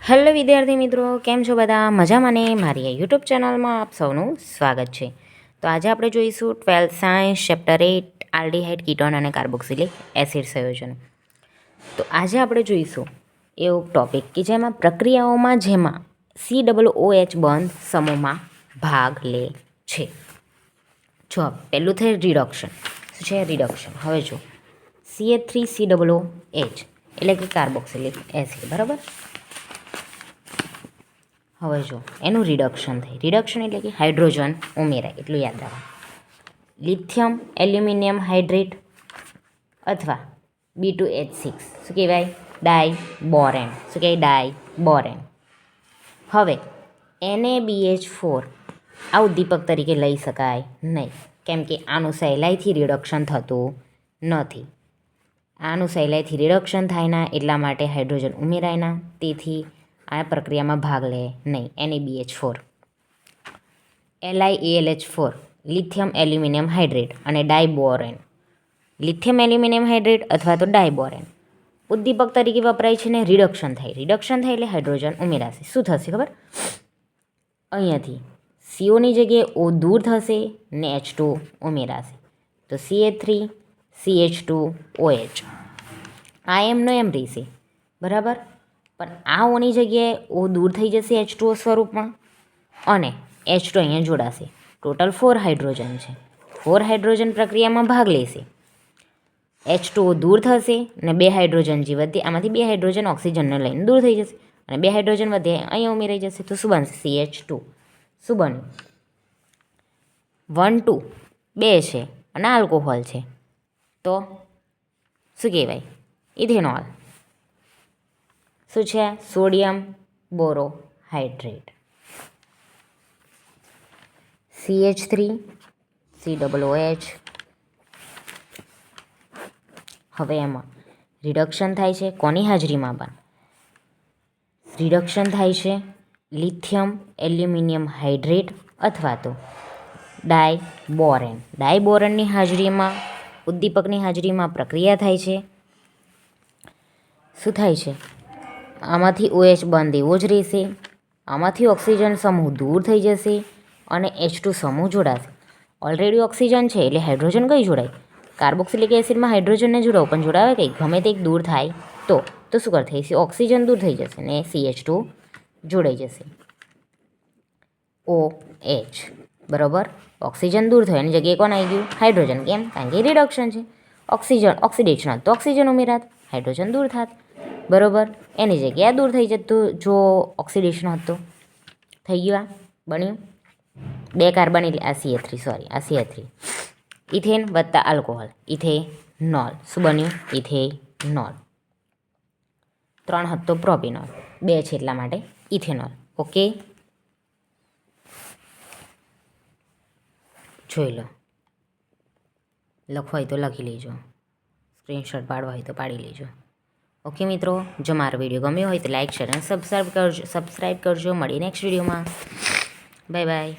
Hello વિદ્યાર્થી મિત્રો, કેમ છો બધા? મજામાં ને? મારી આ યુટ્યુબ ચેનલમાં આપ સૌનું સ્વાગત છે. તો આજે આપણે જોઈશું 12th science chapter 8 aldehyde ketone અને કાર્બોક્સિલિક એસિડ સંયોજન. તો આજે આપણે જોઈશું એવો ટોપિક કે જેમાં પ્રક્રિયાઓમાં જેમાં COOH બંધ સમૂહમાં ભાગ લે છે. જો પહેલું થઈ રિડક્શન. શું છે રિડક્શન? હવે જો CH3COOH એટલે કે કાર્બોક્સિલિક એસિડ, બરાબર. હવે જો એનું રિડક્શન થાય. રિડક્શન એટલે કે હાઇડ્રોજન ઉમેરાય, એટલું યાદ રાખો. લિથિયમ એલ્યુમિનિયમ હાઇડ્રેટ અથવા B2H6 શું કહેવાય? ડાયબોરેન. શું કહેવાય? ડાયબોરેન. હવે NaBH4 આ ઉદ્દીપક તરીકે લઈ શકાય નહીં, કેમ કે આનું સહેલાઈથી રિડક્શન થતું નથી. આનું સહેલાઈથી રિડક્શન થાય ના, એટલા માટે હાઇડ્રોજન ઉમેરાય ના, તેથી આ પ્રક્રિયામાં ભાગ લે નહીં. NaBH4 LiAlH4 lithium aluminium hydrate અને ડાયબોરેન. લિથિયમ એલ્યુમિનિયમ હાઇડ્રેટ અથવા તો ડાયબોરેન ઉદ્દીપક તરીકે વપરાય છે ને રિડક્શન થાય. રિડક્શન થાય એટલે હાઇડ્રોજન ઉમેરાશે. શું થશે ખબર? અહીંયાથી COની જગ્યાએ O દૂર થશે ને H2 ઉમેરાશે. તો CH3CH2OH આ એમનો એમ રહેશે, બરાબર. પણ આ ઓની જગ્યાએ O દૂર થઈ જશે H2O સ્વરૂપમાં અને H2 અહીંયા જોડાશે. ટોટલ 4 હાઇડ્રોજન છે. 4 હાઇડ્રોજન પ્રક્રિયામાં ભાગ લેશે. H2O દૂર થશે અને 2 હાઇડ્રોજન જે વધે આમાંથી 2 હાઇડ્રોજન ઓક્સિજનને લઈને દૂર થઈ જશે અને 2 હાઇડ્રોજન વધે અહીંયા ઉમેરાઈ જશે. તો શું બનશે? CH2. શું બન્યું? 1 2 2 છે અને આલ્કોહોલ છે, તો શું કહેવાય? ઇથેનોલ. શું છે? સોડિયમ બોરોહાઇડ્રેટ. CH3COOH. હવે એમાં રિડક્શન થાય છે. કોની હાજરીમાં? પણ રિડક્શન થાય છે લિથિયમ એલ્યુમિનિયમ હાઇડ્રેટ અથવા તો ડાયબોરેન. ડાયબોરેનની હાજરીમાં, ઉદ્દીપકની હાજરીમાં પ્રક્રિયા થાય છે. શું થાય છે? આમાંથી OH બંધ એવો જ રહેશે. આમાંથી ઓક્સિજન સમૂહ દૂર થઈ જશે અને H2 સમૂહ જોડાશે. ઓલરેડી ઓક્સિજન છે એટલે હાઇડ્રોજન કઈ જોડાય? કાર્બોક્સિલિક એસિડમાં હાઇડ્રોજનને જોડાવ, પણ જોડાવે કંઈ? ગમે તે દૂર થાય તો શું કર થઈ? ઓક્સિજન દૂર થઈ જશે ને CH2 જોડાઈ જશે. OH, બરાબર. ઓક્સિજન દૂર થયો એની જગ્યાએ કોણ આવી ગયું? હાઇડ્રોજન. કેમ? કારણ કે રિડક્શન છે. ઓક્સિડેશન તો ઓક્સિજન ઉમેરાત, હાઇડ્રોજન દૂર થાત, બરાબર. એની જગ્યાએ દૂર થઈ જતું જો ઓક્સિડેશન હતું. થઈ ગયું. આ બન્યું 2 કાર્બન એટલે આ CH3, સોરી આ CH3. ઇથેન વત્તા આલ્કોહોલ, ઇથેનોલ. શું બન્યું? ઇથેનોલ. 3 હતો પ્રોપિનોલ, 2 છે એટલા માટે ઇથેનોલ. ઓકે, જોઈ લો. લખવા હોય તો લખી લેજો, સ્ક્રીનશોટ પાડવા હોય તો પાડી લેજો. ઓકે મિત્રો, જો મારો વિડીયો ગમ્યો હોય તો લાઇક, શેર અને સબસ્ક્રાઈબ કરજો. મળીએ નેક્સ્ટ વિડીયોમાં. Bye bye.